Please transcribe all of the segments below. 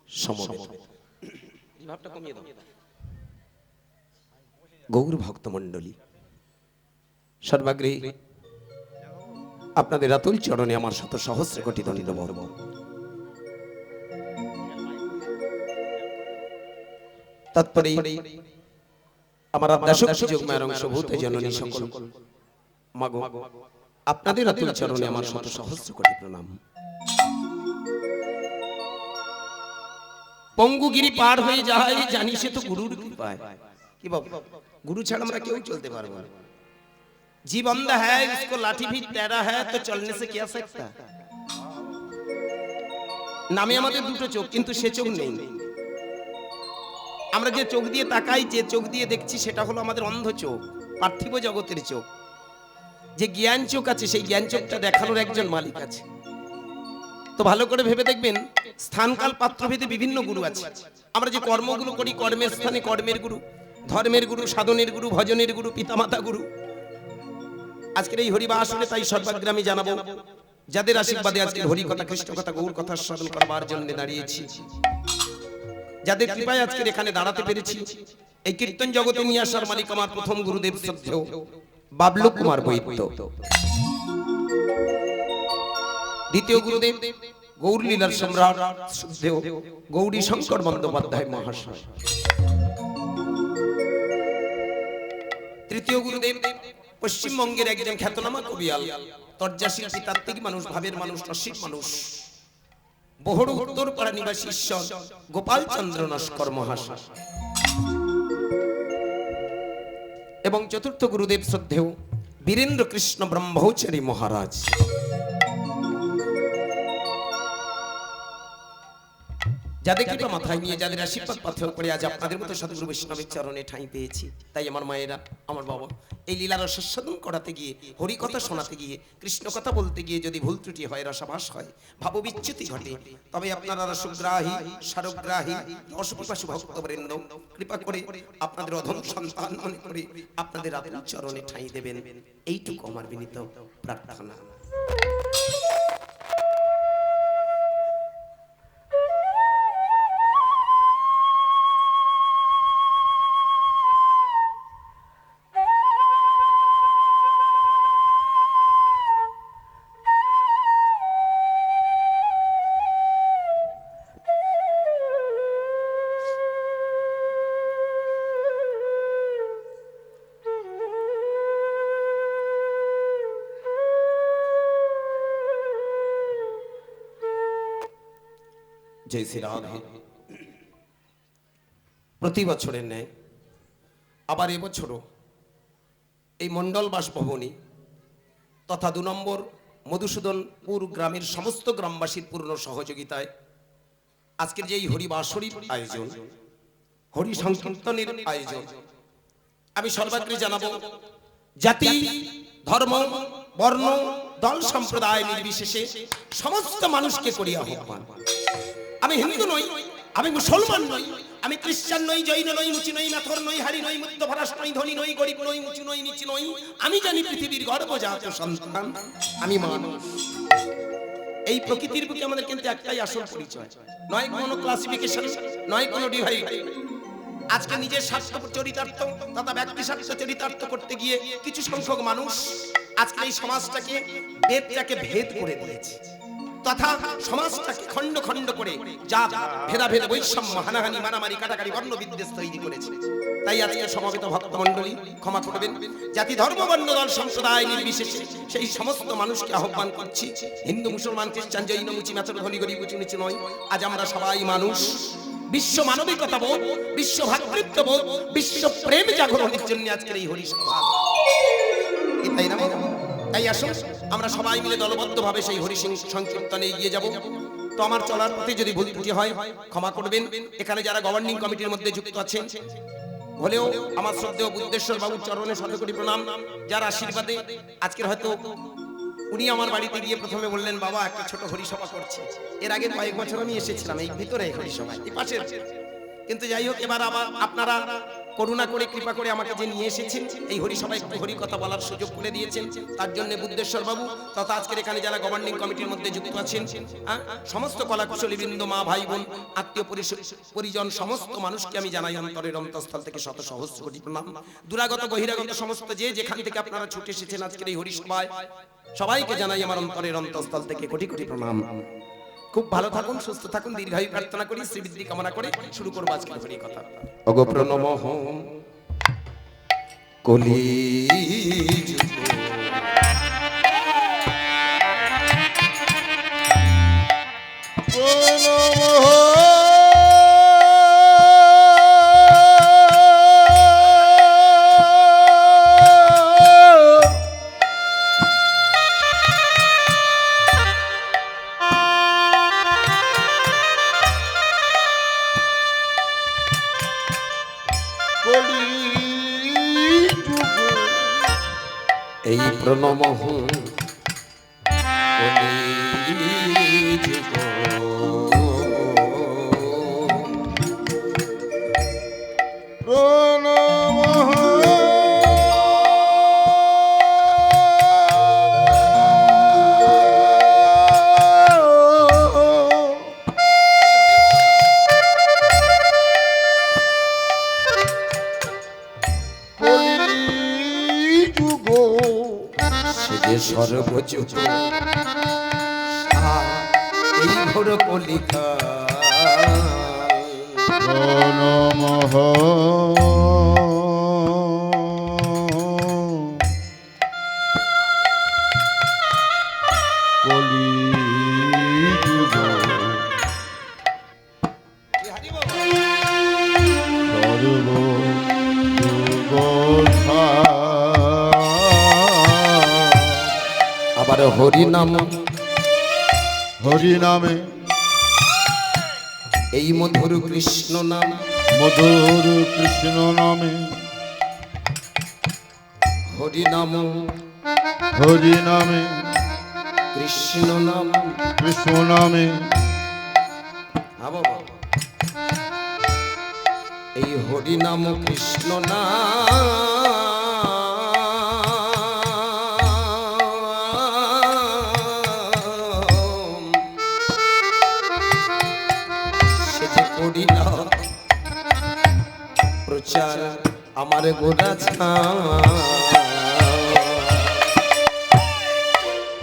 সমবেত ভাবটা কমিয়ে দাও। গৌর ভক্ত মণ্ডলী, সর্বাগ্রে আপনাদের আতুল চরণে আমার শত সহস্র কোটি দণ্ডবত। তৎপরে আমার আদ্যাশক্তি যোগমায়ের অংশভূত জননী সকল মাগো, আপনাদের আতুল চরণে আমার শত সহস্র কোটি প্রণাম। পঙ্গুগিরি পার হয়ে যায় জানি সে তো গুরুর কৃপায়। কি বাবা, गुरु छाड़ আমরা কেউ চলতে পারবো না। जीव अंधा है, इसको लाठी भी टेढ़ा है तो चलने से क्या सकता। নামে আমাদের দুটো চোখ, কিন্তু সে চোখ নেই। আমরা যে চোখ দিয়ে তাকাই, যে চোখ দিয়ে দেখছি, সেটা হলো আমাদের অন্ধ চোখ, পার্থিব জগতের চোখ। যে জ্ঞান চোখ আছে, সেই জ্ঞান চোখটা দেখানোর একজন মালিক আছে। তো ভালো করে ভেবে দেখবেন, স্থানকাল পাত্রভেদে বিভিন্ন গুরু আছে। আমরা যে কর্মগুলো করি, কর্মের স্থানে কর্মের গুরু, ধর্মের গুরু, সাধনের গুরু, ভজনের গুরু, পিতামাতা গুরু। আজকের এই হরিবা আসলে তাই সর্বাগ্রামী জানাবো, যাদের আশীর্বাদে আজকের হরি কথা, কৃষ্ণ কথা, গৌর কথা স্মরণ করবার জন্য দাঁড়িয়েছি, যাদের কৃপায় আজকের এখানে দাঁড়াতে পেরেছি। এই কীর্তন জগতে নিয়ে আসার মালিক আমার প্রথম গুরুদেব শ্রদ্ধেয় বাবলু কুমার বৈদ্য, দ্বিতীয় গুরুদেব গৌর লীলার সম্রাট শ্রদ্ধেয় গৌরী শঙ্কর বন্দ্যোপাধ্যায় মহাশয়, তৃতীয় গুরুদেব পশ্চিমবঙ্গের একজন খ্যাতনামা কবিয়াল, তর্জাশিল্পী, তাত্ত্বিক মানুষ, ভাবের মানুষ, রসিক মানুষ, বহড়ু উত্তরপাড়া নিবাসী ঈশ্বর গোপাল চন্দ্র নস্কর মহাশয়, এবং চতুর্থ গুরুদেব শ্রদ্ধেয় বীরেন্দ্র কৃষ্ণ ব্রহ্মচারী মহারাজ। যাদের কৃপা মাথায় নিয়ে, যাদের আশীর্বাদ পাথর করে আজ আপনাদের মতো সদ্গুরু বৈষ্ণবের চরণে ঠাঁই পেয়েছি, তাই আমার মায়েরা, আমার বাবা, এই লীলার রসাস্বাদন করাতে গিয়ে, হরি কথা শোনাতে গিয়ে, কৃষ্ণ কথা বলতে গিয়ে যদি ভুল ত্রুটি হয়, রসাভাস হয়, ভাববিচ্যুতি ঘটে, তবে আপনারা রসগ্রাহী, সারগ্রাহী, রসপিপাসু ভক্তবৃন্দ কৃপা করে আপনাদের অধম সন্তান মনে করে আপনাদের আতুল চরণে ঠাঁই দেবেন, এইটুকু আমার বিনীত প্রার্থনা। जय श्री राधे। प्रति बछरेर न्याय आबार এবছরও এই মণ্ডল বাসভবনী তথা 2 নম্বর মধুসূদনপুর গ্রামের সমস্ত গ্রামবাসীর পূর্ণ সহযোগিতায় আজকের যে হরিবাসরীর আয়োজন, হরি সংকীর্তনের আয়োজন, আমি সর্বাগ্রে জানাবো, জাতি, ধর্ম, বর্ণ, দল, সম্প্রদায় নির্বিশেষে সমস্ত মানুষকে করি আহ্বান। আমি হিন্দু নই, আমি মুসলমান নই, আমি খ্রিস্টান নই, জৈন নই, মুচি নই, মাথর নই, হারি নই, মধ্যভরাস নই, ধনী নই, গরিব নই, উঁচু নই, নিচু নই, আমি জানি পৃথিবীর গর্ভজাত সন্তান, আমি মানুষ। এই প্রকৃতির বুকে আমাদের কিন্তু একটাই আসল পরিচয়, নয় কোনো ক্লাসিফিকেশন, নয় কোনো ডিভাইড। আজকে নিজের স্বার্থ চরিতার্থ তথা ব্যক্তি স্বার্থ চরিতার্থ করতে গিয়ে কিছু সংখ্যক মানুষ আজকে এই সমাজটাকে, বেদটাকে ভেদ করে দিয়েছে, তথা সমাজটাকে খণ্ড খণ্ড করে যা ভেদাভেদ, বৈষম্য, হানাহানি, মারামারি, কাটাকাটি, বর্ণ বিদ্বেষ তৈরি করেছে। তাই আজকে সমবেত ভক্তমণ্ডলী ক্ষমা করবেন, জাতি, ধর্ম, বর্ণ, দল, সম্প্রদায় নির্বিশেষে সেই সমস্ত মানুষকে আহ্বান করছি, হিন্দু, মুসলমান, খ্রিস্টান, জৈন, মুচি, মাথর, ধনী, গরিব, উঁচু নিচু নয়, আজ আমরা সবাই মানুষ। বিশ্ব মানবিকতা বোধ, বিশ্ব ভ্রাতৃত্ব বোধ, বিশ্ব প্রেম জাগরণের জন্য আজকের এই হরি সভা, তাই না? তাই আসুন আমরা সবাই মিলে দলবদ্ধভাবে সেই হরি সংকীর্তনে এগিয়ে যাব। তো আমার চলার পথে যদি ভুল ত্রুটি হয় ক্ষমা করবেন। এখানে যারা গভর্নিং কমিটির মধ্যে যুক্ত আছেন হলেও আমার শ্রদ্ধেয় বুদ্ধেশ্বর বাবুর চরণে শত কোটি প্রণাম, যার আশীর্বাদে আজকের হয়তো উনি আমার বাড়িতে গিয়ে প্রথমে বললেন, বাবা একটা ছোট হরিসভা করছে। এর আগে কয়েক বছর আমি এসেছিলাম এই ভিতরে হরিসভায়, এই পাশের, কিন্তু যাই হোক এবার আবার আপনারা করুণা করে কৃপা করে আমাকে যে নিয়ে এসেছেন এই হরি সবাই একটু হরি কথা বলার সুযোগ করে দিয়েছেন, তার জন্য বুদ্ধেশ্বর বাবু তথা আজকের এখানে যারা গভর্নিং কমিটির মধ্যে যুক্ত আছেন, সমস্ত কলাকুশলী বৃন্দ, মা ভাই বোন, আত্মীয় পরিজন, সমস্ত মানুষকে আমি জানাই অন্তরের অন্তঃস্থল থেকে শত সহস্র কোটি প্রণাম। দুরাগত বহিরাগত সমস্ত যে যেখান থেকে আপনারা ছুটে এসেছেন আজকের এই হরি সভায়, সবাইকে জানাই আমার অন্তরের অন্তঃস্থল থেকে কোটি কোটি প্রণাম। খুব ভালো থাকুন, সুস্থ থাকুন, দীর্ঘায়ু প্রার্থনা করি, শ্রীবৃদ্ধি কামনা করে শুরু করবো আজকের হরি কথা। অগো প্রণমঃ কলি এই প্রণমঃ সর্বযুগ এই ঘোর কলিকা প্রণমঃ কলিযুগ আবার হরি নাম, হরি নামে এই মধুর কৃষ্ণ নাম, মধুর কৃষ্ণ নামে হরি নাম, হরি নামে কৃষ্ণ নাম, কৃষ্ণ নামে এই হরি নাম কৃষ্ণ নাম প্রচার আমার গোরা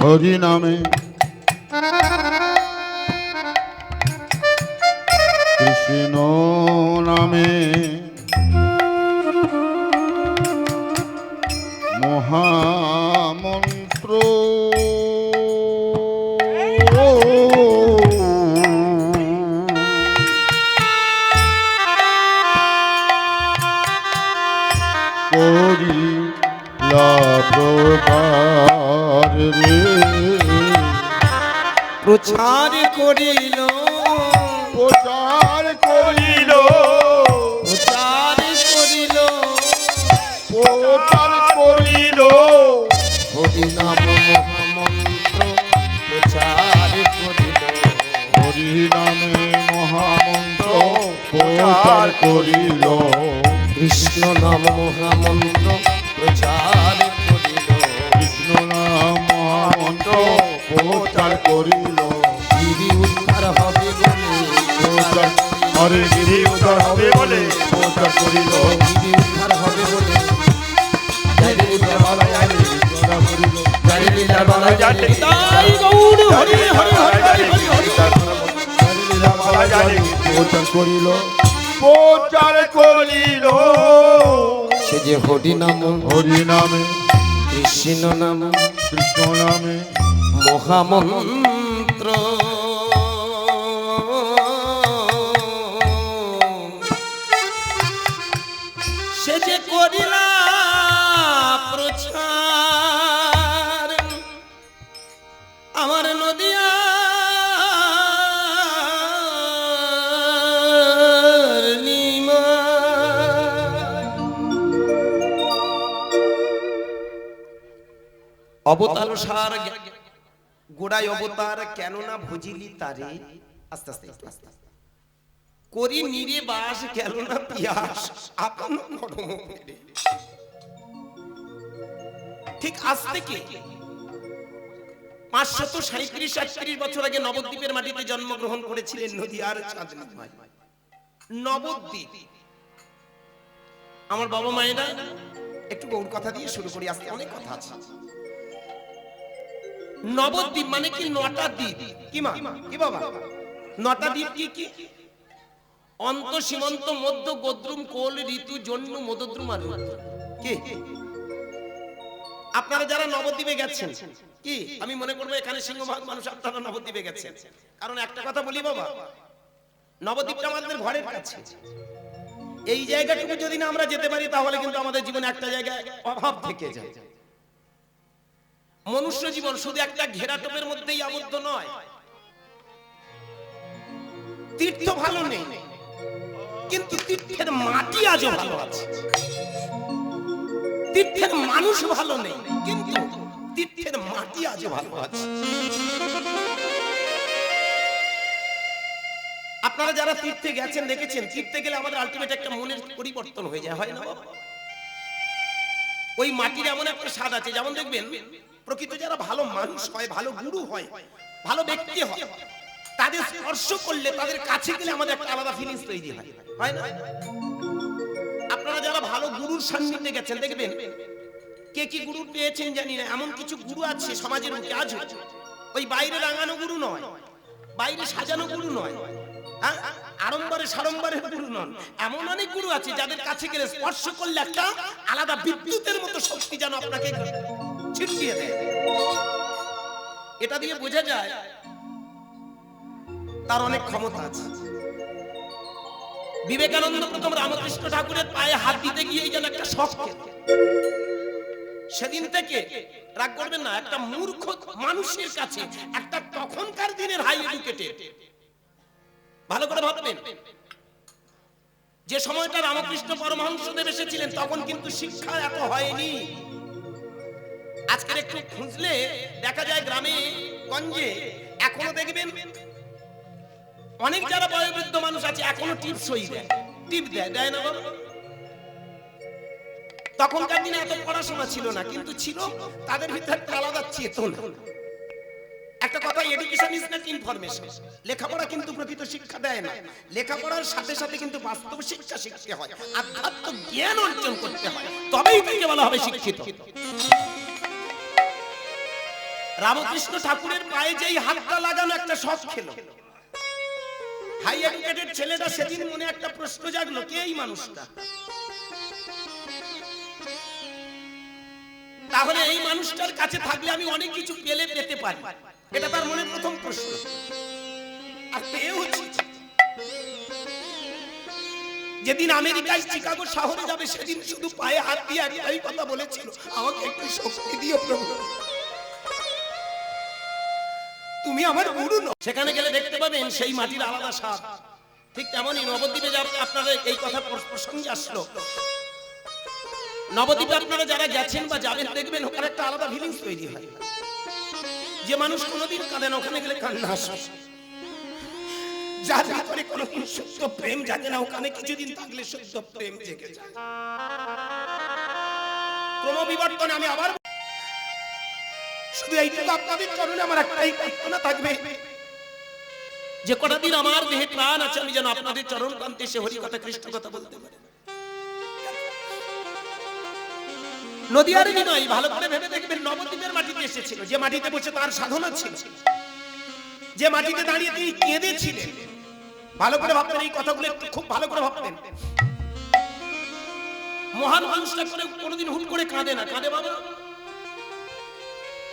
হরি নামে কৃষ্ণ নামে মহামন্ত্র প্রচার করিল, প্রচার করিল, প্রচার করিল, প্রচার করিল হরি নাম মহামন্ত্র প্রচার করিল, হরি নামে মহামন্ত্র প্রচার করিল, কৃষ্ণ নাম মহামন্ত্র প্রচার করিল, কৃষ্ণ নাম মহামন্ত্র প্রচার করিল, গিরি উদ্ধার হবে বলে প্রচার হরে গিরি উদ্ধার হবে বলে প্রচার করিল, গিরি উদ্ধার হবে বলে প্রচার করিল, প্রচার করিল, সে যে হরি নাম, হরি নামে কৃষ্ণ নাম, কৃষ্ণ নামে মহামন্ত্র সে যে করিলা প্রচার আমার নদিয়া অবতার সার গোড়ায় অবতার কেন না ভজিলি তারে। আস্তে আস্তে আস্তে আস্তে করি নিরে বাস গেল না পিয়াস আপন নরম মেরে। ঠিক আজ থেকে 537-38 বছর আগে নবদ্বীপের মাটিতে জন্মগ্রহণ করেছিলেন নদিয়ার চাঁদনী মাই। নবদ্বীপ আমার বাবা মায়েরা, একটু গৌর কথা দিয়ে শুরু করি, আজকে অনেক কথা আছে। নবদ্বীপ মানে কি? নটা দ্বীপ। কি মা? কি বাবা? নটা দ্বীপ কি কি? অন্ত, সীমন্ত, মধ্য, গোদ্রুম, কোল, ঋতু, জন্ম, মদদ্রুম আর কি? আপনারা যারা নবদ্বীপে গেছেন, কি আমি মনে করবো এখানে সিংহভাগ মানুষ আপনারা নবদ্বীপে গেছেন। কারণ একটা কথা বলি বাবা, নবদ্বীপটা আমাদের ঘরের কাছে। এই জায়গাটুকু যদি না আমরা যেতে পারি তাহলে কিন্তু আমাদের জীবনে একটা জায়গায় অভাব থেকে যায়। মনুষ্য জীবন শুধু একটা ঘেরাটোপের মধ্যেই আবদ্ধ নয়। তীর্থ ভালো নেই, কিন্তু তীর্থের মাটি আজও ভালো আছে। তীর্থের মানুষ ভালো নেই, কিন্তু তীর্থের মাটি আজও ভালো আছে। আপনারা যারা তীর্থে গেছেন দেখেছেন, তীর্থে গেলে আমাদের আলটিমেট একটা মনের পরিবর্তন হয়ে যায়, হয় না? ওই মাটির এমন একটা স্বাদ আছে। যেমন দেখবেন প্রকৃত যারা ভালো মানুষ হয়, ভালো গুরু হয়, ভালো ব্যক্তি হয়, তাদের স্পর্শ করলে, তাদের কাছে গেলে আমাদের একটা আলাদা ফিলিংস তৈরি হয়, হয় না? আপনারা যারা ভালো গুরুর সান্নিধ্যে গেছেন দেখবেন, কে কি গুরু পেয়েছেন জানি না, এমন কিছু গুরু আছে সমাজের মধ্যে আজও, ওই বাইরে রাঙানো গুরু নয়, বাইরে সাজানো গুরু নয়, আড়ম্বরে সাড়ম্বরের গুরু নন। এমন অনেক গুরু আছে যাদের কাছে গেলে স্পর্শ করলে একটা আলাদা বিদ্যুতের মতো শক্তি যেন আপনাকে ছিটিয়ে দেয়। এটা দিয়ে বোঝা যায় তার অনেক ক্ষমতা আছে। বিবেকানন্দ প্রথম রামকৃষ্ণ ঠাকুরের পায়ে হাত দিতে গিয়েই যেন একটা শখ পেল। সেদিন থেকে রাগ করবেন না, একটা মূর্খ মানুষের কাছে, একটা তখনকার দিনের হাই এডুকেটেড, ভালো করে ভাববেন, যে সময়টা রামকৃষ্ণ পরমহংসদেব এসেছিলেন তখন কিন্তু শিক্ষা এত হয়নি। আজকের একটু খুঁজলে দেখা যায় গ্রামে গঞ্জে এখনো দেখবেন অনেক যারা বয়োবৃদ্ধ মানুষ আছে এখনো টিপসই দেয়, টিপ দেয়, দেয় না বাবা? তখনকার দিনে এত পড়াশোনা ছিল না, কিন্তু ছিল তাদের ভিতরে একটা আলাদা চেতনা। একটা কথা, এডুকেশন ইজ নট ইনফরমেশন। লেখাপড়া কিন্তু প্রকৃত শিক্ষা দেয় না, লেখাপড়ার সাথে সাথে কিন্তু বাস্তব শিক্ষা শিখতে হয়, আধ্যাত্ম জ্ঞান অর্জন করতে হয়, তবেই তাকে বলা হবে শিক্ষিত। রামকৃষ্ণ ঠাকুরের পায়ে যেই হাতটা লাগানো একটা শখ খেলো, হাই এডুকেটেড ছেলেটা সেদিন মনে একটা প্রশ্ন জাগলো, কে এই মানুষটা? তাহলে এই মানুষটার কাছে থাকলে আমি অনেক কিছু পেতে পারি, এটা তার মনে প্রথম প্রশ্ন। আর পেয়েওছি। যেদিন আমেরিকায় চিকাগো শহরে যাবে সেদিন শুধু পায়ে হাত দিয়ে এই কথা বলেছিল, আমাকে একটু শক্তি দিও প্রভু, তুমি আমার গুরু নও। সেখানে গেলে দেখতে পাবেন সেই মাটির আলাদা স্বাদ। ঠিক তেমনই নবদ্বীপে আপনারা এই কথা প্রসঙ্গে আসলো, নবদ্বীপে আপনারা যারা গেছেন বা যাবেন দেখবেন ওখানে একটা আলাদা ফিলিংস তৈরি হয়। যে মানুষ কোনোদিন কাঁদে না, ওখানে গেলে কান্না আসে। যার ভিতরে কোনোদিন সত্য প্রেম জাগে না, ওখানে কিছুদিন থাকলে সত্য প্রেম জেগে যায়। ক্রমবিবর্তনে আমি আবার শুধু এইটুকু আপনাদের চরণে আমার একটাই প্রার্থনা থাকবে, যে কটা দিন আমার দেহে প্রাণ আছে আমি যেন আপনাদের চরণ প্রান্তে এসে হরি কথা কৃষ্ণ কথা বলতে পারি। নদিয়ার বিনয় ভালো করে ভেবে দেখবেন, নবদ্বীপের মাটিতে এসেছিল, যে মাটিতে বসে তার সাধনা ছিল, যে মাটিতে দাঁড়িয়ে তিনি কেঁদেছিলেন। ভালো করে ভাবতেন এই কথাগুলো, একটু খুব ভালো করে ভাবতেন। মহান মানুষটা করে কোনোদিন হুট করে কাঁদে না, কাঁদে বাবা?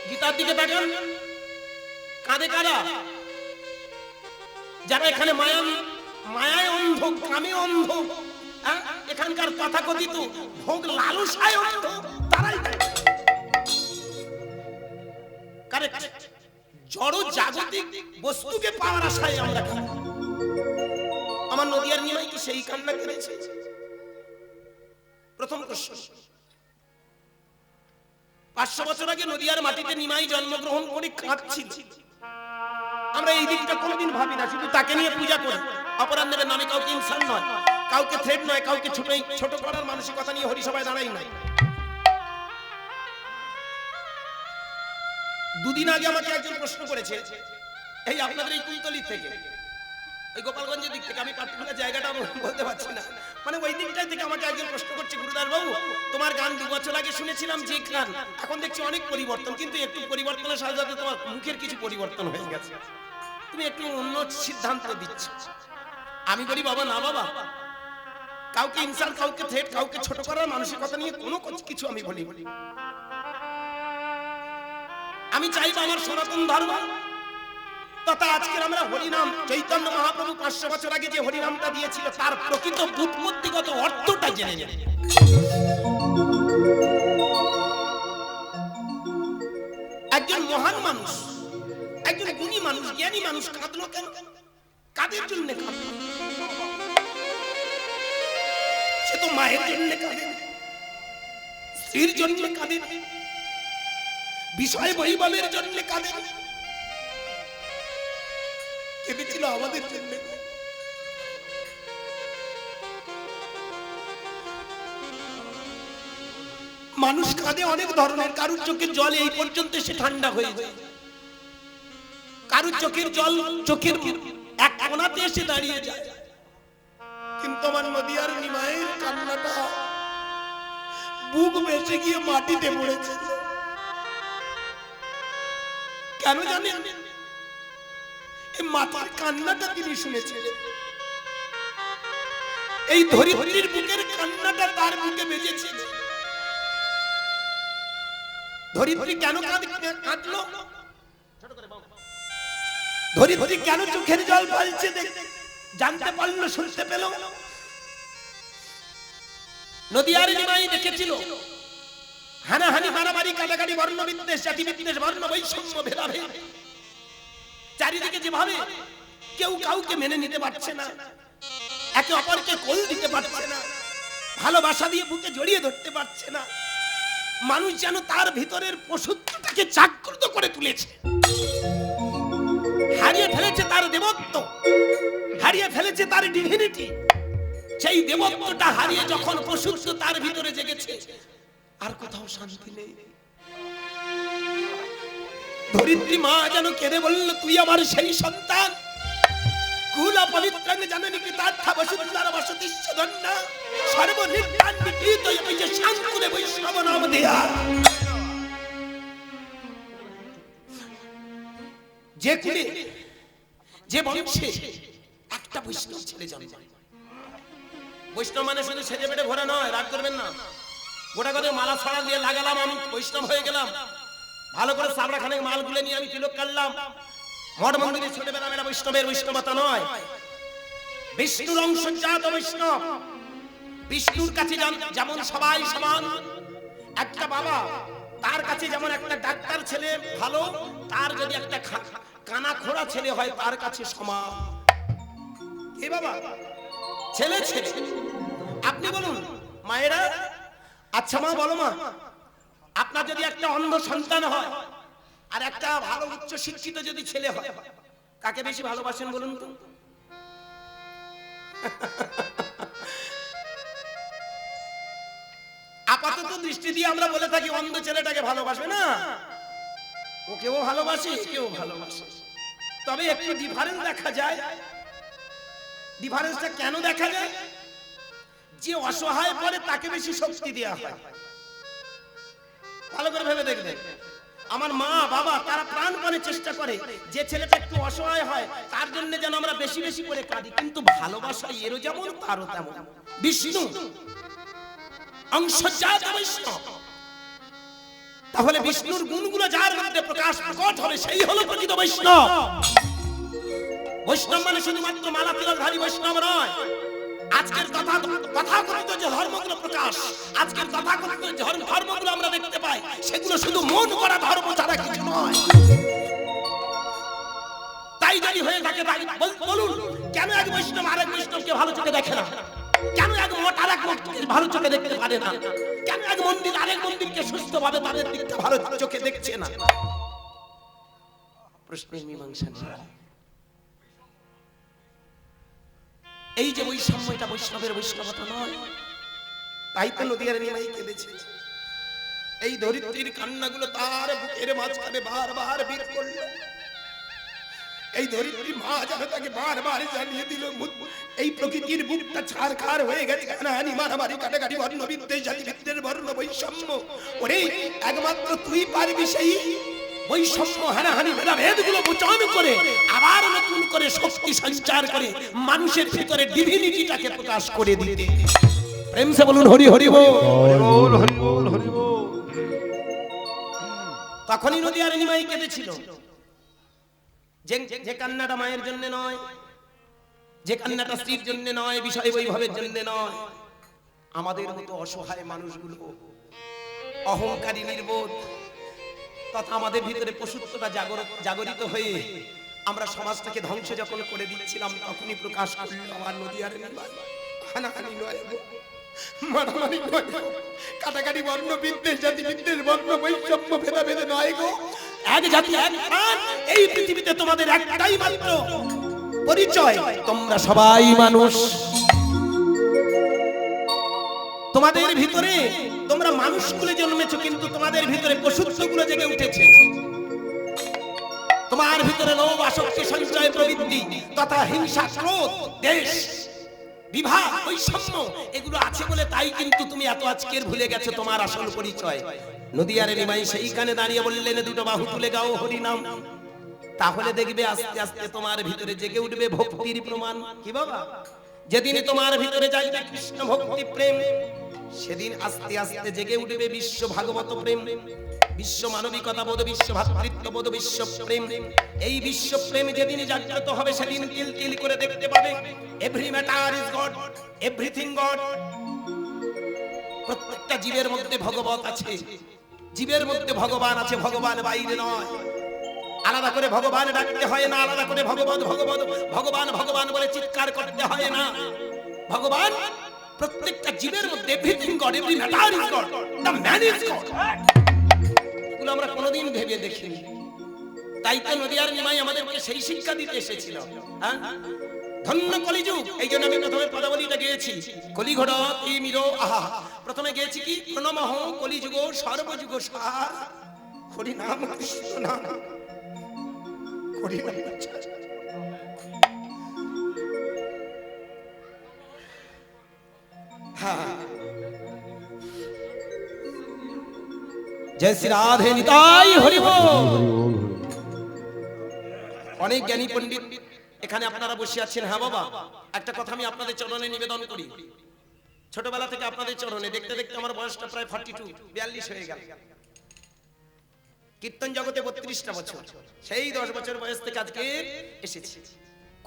গীতার দিকে তাকান, কাঁদে কারা? যারা এখানে মায়ায় অন্ধ, কামে অন্ধ, এখানকার তথাকথিত ভোগ লালসায় অন্ধ, তারাই কারেক্ট। জড় জাগতিক বস্তুকে পাওয়ার আশায় আমরা কাঁদি। আমার নদিয়ার নিমাই কি সেই কান্না করেছে? প্রথম প্রশ্ন। 500 বছর আগে নদিয়ার মাটিতে নিমাই জন্মগ্রহণ করে কাঁদছিল। আমরা এই দিকটা কোনোদিন ভাবি না, শুধু তাকে নিয়ে পূজা করি। অপরাধ নেবেন, আমি কাউকে ইনসান নয়, কাউকে থ্রেট নয়, কাউকে ছোট করার মানসিকতা নিয়ে হরিসভায় দাঁড়াই নাই। দুদিন আগে আমাকে একজন প্রশ্ন করেছে, এই আপনাদের এই কুলতলি থেকে, এই গোপালগঞ্জের দিক থেকে, আমি পার্টিকুলার জায়গাটা বলতে পারছি না, মানে ওই দিকটাই থেকে আমাকে একজন প্রশ্ন করছে, গুরুদাস বাবু তোমার গান 2 বছর আগে শুনেছিলাম যে গান, এখন দেখছি অনেক পরিবর্তন, কিন্তু একটু পরিবর্তনের সাথে সাথে তোমার মুখের কিছু পরিবর্তন হয়ে গেছে, তুমি একটু অন্য সিদ্ধান্ত দিচ্ছ। আমি বলি বাবা না বাবা, কাউকে ইনসাল্ট, কাউকে থ্রেট, কাউকে ছোট করার মানসিকতা নিয়ে কোনো কিছু আমি বলি। আমি চাইব আমার সনাতন ধর্ম তথা আজকের আমরা হরিনাম, চৈতন্য মহাপ্রভু 500 বছর আগে যে হরিনামটা দিয়েছিল তার প্রকৃত বুদ্ধিগত অর্থটা জেনে নেব। একজন মহান মানুষ, একজন গুণী মানুষ, জ্ঞানী মানুষ কাঁদলো কেন? কাদের জন্য কাঁদলো? সে তো মায়ের জন্য কাঁদে, স্ত্রীর জন্য কাঁদে, বিষয় বৈভবের জন্য কাঁদে, কেঁদেছিল আমাদের জন্য। মানুষ কাঁদে অনেক ধরনের, কারুর চোখের জল এই পর্যন্ত সে ঠান্ডা হয়ে যায়, কারুর চোখের জল চোখের এক কোণাতে এসে দাঁড়িয়ে যায়, কিন্তু আমার নদিয়ার নিমাইয়ের কান্নাটা বুক ভেসে গিয়ে মাটিতে পড়েছে। কেন জানেন? এই মাতার কান্নাটা তিনি শুনেছিলেন, এই ধরিত্রীর বুকের কান্নাটা তার বুকে বেজেছিল। ধরিত্রী কেন কাঁদলো? ধরিত্রী কেন চোখের জল ফেলছে জানতে পারলো, শুনতে পেল। নদিয়ার নিমাই দেখেছিল হানাহানি, মারামারি, কাটাকাটি, বর্ণ বিদ্বেষ, জাতি বিদ্বেষ, বর্ণ বৈষম্য, ভেদাভেদ, চারিদিকে যেভাবে কেউ কাউকে মেনে নিতে পারছে না, একে অপরকে কোল দিতে পারছে না, ভালোবাসা দিয়ে বুকে জড়িয়ে ধরতে পারছে না, মানুষ যেন তার ভিতরের পশুত্বটাকে জাগ্রত করে তুলেছে, হারিয়ে ফেলেছে তার দেবত্ব, হারিয়ে ফেলেছে তার ডিভিনিটি। সেই দেবত্বটা হারিয়ে যখন পশুত্ব তার ভিতরে জেগেছে, আর কোথাও শান্তি নেই। ধরিত্রী মা যেন কেঁদে বলল, তুই আমার সেই সন্তান, কুলা পবিত্রাং জননী কৃতার্থা বসুন্ধরা বসতিষ্ঠ ধন্যা সর্বনির্বাণ বিকৃত এই যে শান্তিরে বৈষ্ণব নাম দেয়া। যে কুলে, যে বংশে একটা বৈষ্ণব ছেলে জন্মায়, বৈষ্ণব মানে শুধু সেজে পেটে ভরা নয়, রাগ করবেন না, গোটা করে মালা ছড়া দিয়ে লাগালাম আমি বৈষ্ণব হয়ে গেলাম, ভালো করে সাবড়া খানে মাল গুলে নিয়ে আমি তিলক কাটলাম, মঠ মন্দিরে ছোটে বেড়াম, এটা বৈষ্ণবের বৈষ্ণবতা নয়। বিষ্ণুর অংশজাত বৈষ্ণব, বিষ্ণুর কাছে যেমন সবাই সমান, একটা বাবা তার কাছে যেমন একটা ডাক্তার ছেলে ভালো, তার যদি একটা কানা খোড়া ছেলে হয় তার কাছে সমান। এই বাবা ছেলে ছেলে, আপনি বলুন মায়েরা, আচ্ছা মা বলো মা, আপনার যদি একটা অন্ধ সন্তান হয় আর একটা ভালো উচ্চ শিক্ষিত যদি ছেলে হয়, কাকে বেশি ভালোবাসেন বলুন তো? আপাতত দৃষ্টি দিয়ে আমরা বলে থাকি অন্ধ ছেলেটাকে ভালোবাসবে না, ওকেও ভালোবাসে, একেও ভালোবাসে, তবে একটু ডিফারেন্স দেখা যায়। ডিফারেন্সটা কেন দেখা যায়? যে অসহায় পড়ে তাকে বেশি শক্তি দেওয়া হয়। ভালো করে ভেবে দেখবেন, আমার মা বাবা তারা প্রাণপণে চেষ্টা করে যে ছেলেটা একটু অসহায় হয় তার জন্য যেন আমরা বেশি বেশি করে কাঁদি, কিন্তু ভালোবাসা এরও যেমন তারও তেমন। বিষ্ণু অংশজাত বৈষ্ণব, তাহলে বিষ্ণুর গুণগুলো যার মধ্যে প্রকট হবে সেই হলো প্রকৃত বৈষ্ণব। বৈষ্ণব মানে শুধুমাত্র মালা তিলকধারী বৈষ্ণব নয়। আজকের তথাকথিত যে ধর্মগুলো প্রকাশ, আজকের তথাকথিত ধর্মগুলো আমরা দেখতে পাই, সেগুলো শুধু মন করা ধর্ম ছাড়া কিছু নয়। তাই যদি হয়ে থাকে বলুন, কেন এক বৈষ্ণব আরেক বৈষ্ণবকে ভালো চোখে দেখে না? কেন এক মঠ আরেক মঠকে ভালো চোখে দেখতে পারে না? কেন এক মন্দির আরেক মন্দিরকে সুস্থভাবে তাদের দিকটা ভালো চোখে দেখছে না? প্রশ্নের মীমাংসা নেই। এই যে বৈষম্য, এটা বৈষ্ণবের বৈষ্ণবতা নয়। তাই তো নদিয়ার নিমাই কেঁদেছে। এই ধরিত্রীর কান্নাগুলো তার বুকের মাঝখানে বারবার বীর করল। এই ধরিত্রী মা যেন তাকে বারবার জানিয়ে দিল, এই প্রকৃতির বুকটা ছারখার হয়ে গেছে, হানাহানি মারামারি কাটাকাটি, বর্ণ বিদ্বেষ, জাতি বিদ্বেষ, বর্ণ বৈষম্য। ওরে একমাত্র তুই পারবি সেই বৈষম্য, হানাহানি, ভেদাভেদগুলো মোচন করে আবার নতুন করে শক্তি সঞ্চার করে মানুষের ভিতরে ডিভিনিটিটাকে প্রকাশ করে দিতে। প্রেম সে বলুন হরি হরি বল। হরি বল, হরি বল, হরি বল। তখনই নদিয়ার নিমাই কেঁদেছিল। যে কান্নাটা মায়ের জন্য নয়, যে কান্নাটা স্ত্রীর জন্য নয়, বিষয় বৈভবের জন্য নয়, আমাদের মতো অসহায় মানুষগুলো অহংকারী, নির্বোধ, তথা আমাদের ভিতরে পশুত্বটা জাগরিত হয়ে আমরা সমাজটাকে ধ্বংস যখন করে দিচ্ছিলাম, তখনই প্রকাশ করল আমার নদিয়ার নিমাই। হানাহানি নয়, মারামারি নয়, কাটাকাটি, বর্ণ বিদ্বেষ, জাতি বিদ্বেষ, বর্ণ বৈষম্য, ভেদাভেদে নয় গো। এক জাতি, এক প্রাণ। এই পৃথিবীতে তোমাদের একটাই মাত্র পরিচয়, তোমরা সবাই মানুষ। তোমাদের ভিতরে তোমরা মানুষগুলো জন্মেছো, কিন্তু তোমাদের ভিতরে পশুত্বগুলো জেগে উঠেছে। তোমার ভিতরে লোভ, আসক্তি, সঞ্চয় প্রবৃত্তি তথা হিংসা, ক্রোধ, দেশ, বিভাগ, বৈষম্য এগুলো আছে বলে তাই কিন্তু তুমি এত আজকের ভুলে গেছো তোমার আসল পরিচয়। নদিয়ার নিমাই সেইখানে দাঁড়িয়ে বললেন, দুটো বাহু তুলে গাও হরি নাম, তাহলে দেখবে আস্তে আস্তে তোমার ভিতরে জেগে উঠবে ভক্তির প্রমাণ। কি বাবা, যেদিন তোমার ভিতরে জাগবে কৃষ্ণ ভক্তি প্রেম, সেদিন আস্তে আস্তে জেগে উঠবে বিশ্ব ভাগবত প্রেম, বিশ্ব মানবিকতা বোধ, বিশ্ব ভাতৃত্ব বোধ, বিশ্ব প্রেম। এই বিশ্ব প্রেম যেদিন জাগ্রত হবে, সেদিন তিল তিল করে দেখতে পাবে every matter is god, everything god. প্রত্যেকটা জীবের মধ্যে ভগবত আছে, জীবের মধ্যে ভগবান আছে, ভগবান বাইরে নয়। আলাদা করে ভগবান ডাকতে হয় না, আলাদা করে ভগবান ভগবান ভগবান ভগবান বলে চিৎকার করতে হয় না। ভগবান প্রত্যেকটা জীবের মধ্যে, everything god, every matter is god, the man is god. এগুলো আমরা কোনোদিন ভেবে দেখিনি। তাই তো নদিয়ার নিমাই আমাদেরকে সেই শিক্ষা দিতে এসেছিল। হ্যাঁ, ধন্য কলিযুগ। এই জন্য আমি প্রথমে পদাবলীটা গেয়েছি, কলিঘট তিমির আহা। প্রথমে গেয়েছি কি, প্রণমঃ কলিযুগ সর্বযুগ সার, হরি নাম কৃষ্ণ নাম, হরি নাম। জয় শ্রী রাধে নিতাই হরি বল। অনেক জ্ঞানী পণ্ডিত এখানে আপনারা বসে আছেন। হ্যাঁ বাবা, একটা কথা আমি আপনাদের চরণে নিবেদন করি। ছোটবেলা থেকে আপনাদের চরণে দেখতে দেখতে আমার বয়সটা প্রায় 42 হয়ে গেল। কীর্তন জগতে 32টা বছর, সেই 10 বছর বয়স থেকে আজকে এসেছি।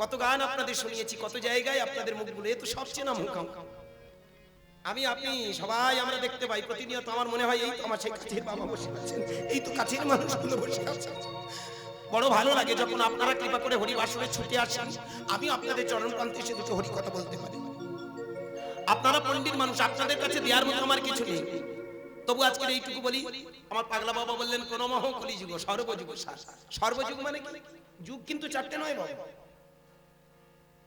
কত গান আপনাদের শুনিয়েছি, কত জায়গায় আপনাদের মুখগুলো, এ তো সব চেনা মুখ। আমি আপনি সবাই আমরা দেখতে পাই প্রতিনিয়ত। আমার মনে হয় এই তো আমার সেই কাছের বাবা বসে আছেন, এই তো কাছের মানুষগুলো বসে আছেন। বড় ভালো লাগে যখন আপনারা কৃপা করে হরি বাসরে ছুটে আসেন, আমি আপনাদের চরণ প্রান্তে এসে দুটো হরি কথা বলতে পারি। আপনারা পণ্ডিত মানুষ, আপনাদের কাছে দেওয়ার মতো আমার কিছু নেই, তবু আজকের এইটুকু বলি। আমার পাগলা বাবা বললেন, প্রণমঃ কলিযুগ সর্বযুগ সার। সর্বযুগ মানে কি? যুগ কিন্তু 4টে নয় বাবা,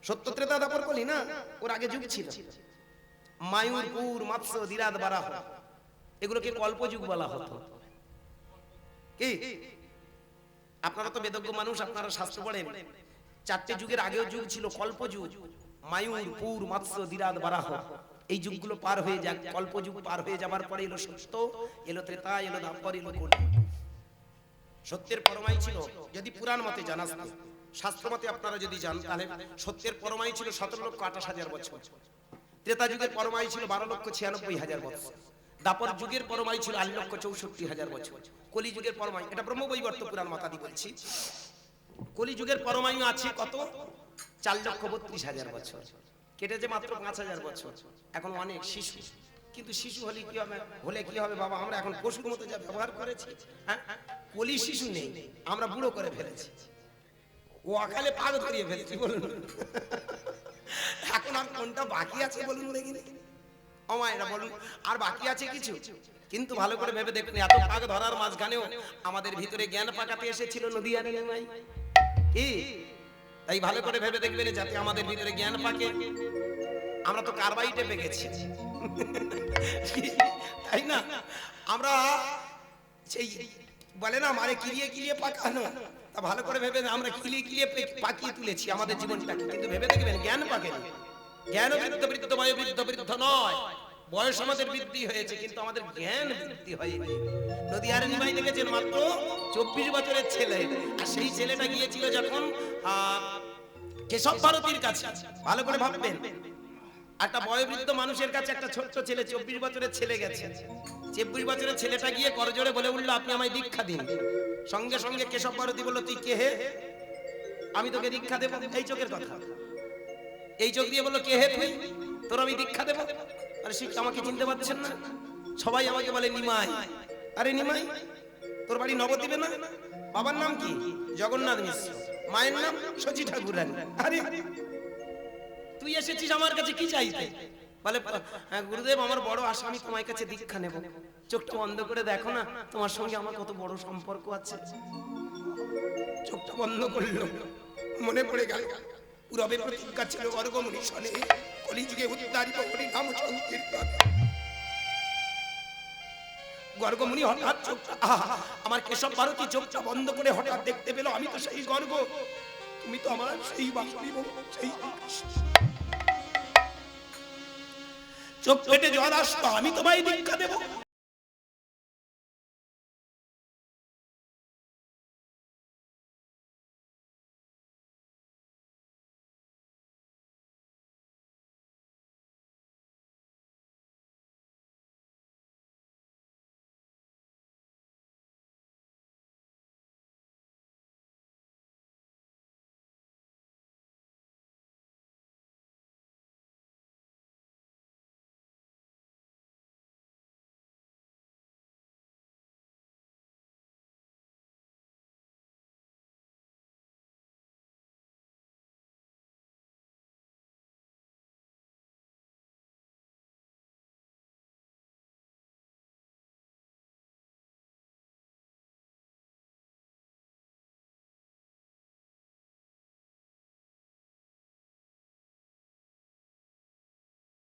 সত্য ত্রেতা দাপর কলি না, ওর আগে যুগ ছিল। মায়ূর, পুর, মৎস্য, দিরাদ, বারাহ, এগুলোকে কল্পযুগ বলা হতো। কি আপনারা তো বেদজ্ঞ মানুষ, আপনারা শাস্ত্র পড়েন। 4টে যুগের আগেও যুগ ছিল কল্পযুগ। মায়ূর, পুর, মৎস্য, দিরাদ, বারাহ, এই যুগগুলো পার হয়ে যাক, কল্পযুগ পার হয়ে যাবার পরে এলো সত্য, এলো ত্রেতা, এলো দাপর, এলো কলি। সত্যের পরমাই ছিল, যদি পুরাণ মতে জানা, শাস্ত্র মতে আপনারা যদি জান, তাহলে সত্যের পরমাই ছিল 17,28,000 বছর। ত্রেতা যুগের পরমাই ছিল 12,96,000 বছর। দাপর যুগের পরমাই ছিল 8,64,000 বছর। কলি যুগের পরমাই, এটা ব্রহ্মবৈবর্ত পুরাণ মতাদি বলছি, কলি যুগের পরমায়ু আছে কত? 4,32,000 বছর। কেটেছে মাত্র 5,000 বছর। এখন অনেক শিশু, কিন্তু শিশু হলে কি হবে, হলে কি হবে বাবা, আমরা এখন পশুর মতো যা ব্যবহার করেছি। হ্যাঁ, কলি শিশু নেই, আমরা বুড়ো করে ফেলেছি, ও আকালে পাগ ধরিয়ে ফেলেছি। বলুন এখন আর কোনটা বাকি আছে বলুন দেখিনি? ও মায়েরা বলুন, আর বাকি আছে কিছু? কিন্তু ভালো করে ভেবে দেখুন, এত পাগ ধরার মাঝখানেও আমাদের ভিতরে জ্ঞান পাকাতে এসেছিল নদিয়ার নিমাই। কি তাই ভালো করে ভেবে দেখবেন যাতে আমাদের ভিতরে জ্ঞান পাকে। আমরা তো কার্বাইডে পেকেছি, তাই না? আমরা সেই বলে না মারে কিলিয়ে কিলিয়ে পাকানো, তা ভালো করে ভেবে আমরা কিলিয়ে কিলিয়ে পাকিয়ে তুলেছি আমাদের জীবনটাকে, কিন্তু ভেবে দেখবেন জ্ঞান পাকেনি। জ্ঞান বৃদ্ধ বৃদ্ধ বয় বৃদ্ধ বৃদ্ধ নয়, বয়স আমাদের বৃদ্ধি হয়েছে কিন্তু আমাদের জ্ঞান বৃদ্ধি হয়নি। নদীয়ার নিমাই দেখেছেন মাত্র 24 বছরের ছেলে, আর সেই ছেলেটা গিয়েছিল যখন কেশব ভারতীর কাছে। ভালো করে ভাববেন, একটা বয়োবৃদ্ধ মানুষের কাছে একটা ছোট্ট ছেলে, 24 বছরের ছেলে গেছে। 24 বছরের ছেলেটা গিয়ে করজোড়ে বলে উঠলো, আপনি আমায় দীক্ষা দিন। সঙ্গে সঙ্গে কেশব ভারতী বলল, তুই কে হে, আমি তোকে দীক্ষা দেবো। এই চোখের কথা, এই চোখ দিয়ে বললো, কে হে তুই, তোর আমি দীক্ষা দেবো। আরে শিখ, আমাকে চিনতে পারছেন না? সবাই আমাকে বলে নিমাই। আরে নিমাই, তোর বাড়ি নবদ্বীপে না? বাবার নাম কি? জগন্নাথ মিশ্র। মায়ের নাম শচী ঠাকুরানী। আরে তুই এসেছিস আমার কাছে কি চাইতে? বলে, হ্যাঁ গুরুদেব, আমার বড় আশা, আমি তোমার কাছে দীক্ষা নেব। চোখটা বন্ধ করে দেখো না, তোমার সঙ্গে আমার কত বড় সম্পর্ক আছে। চোখটা বন্ধ করলো, মনে পড়ে গেল পূরবে প্রতিজ্ঞা ছিল বর্গমুনি শনে কলিযুগে উদ্ধারিত হরি নাম সংকীর্তন। গর্গমুনি হঠাৎ চোখটা, আমার কেশব ভারতী চোখটা বন্ধ করে হঠাৎ দেখতে পেল, আমি তো সেই গর্গ, তুমি তো আমার সেই বাসুদেব, সেই চোখ পেটে জল আসতো, আমি তোমায় দীক্ষা দেবো।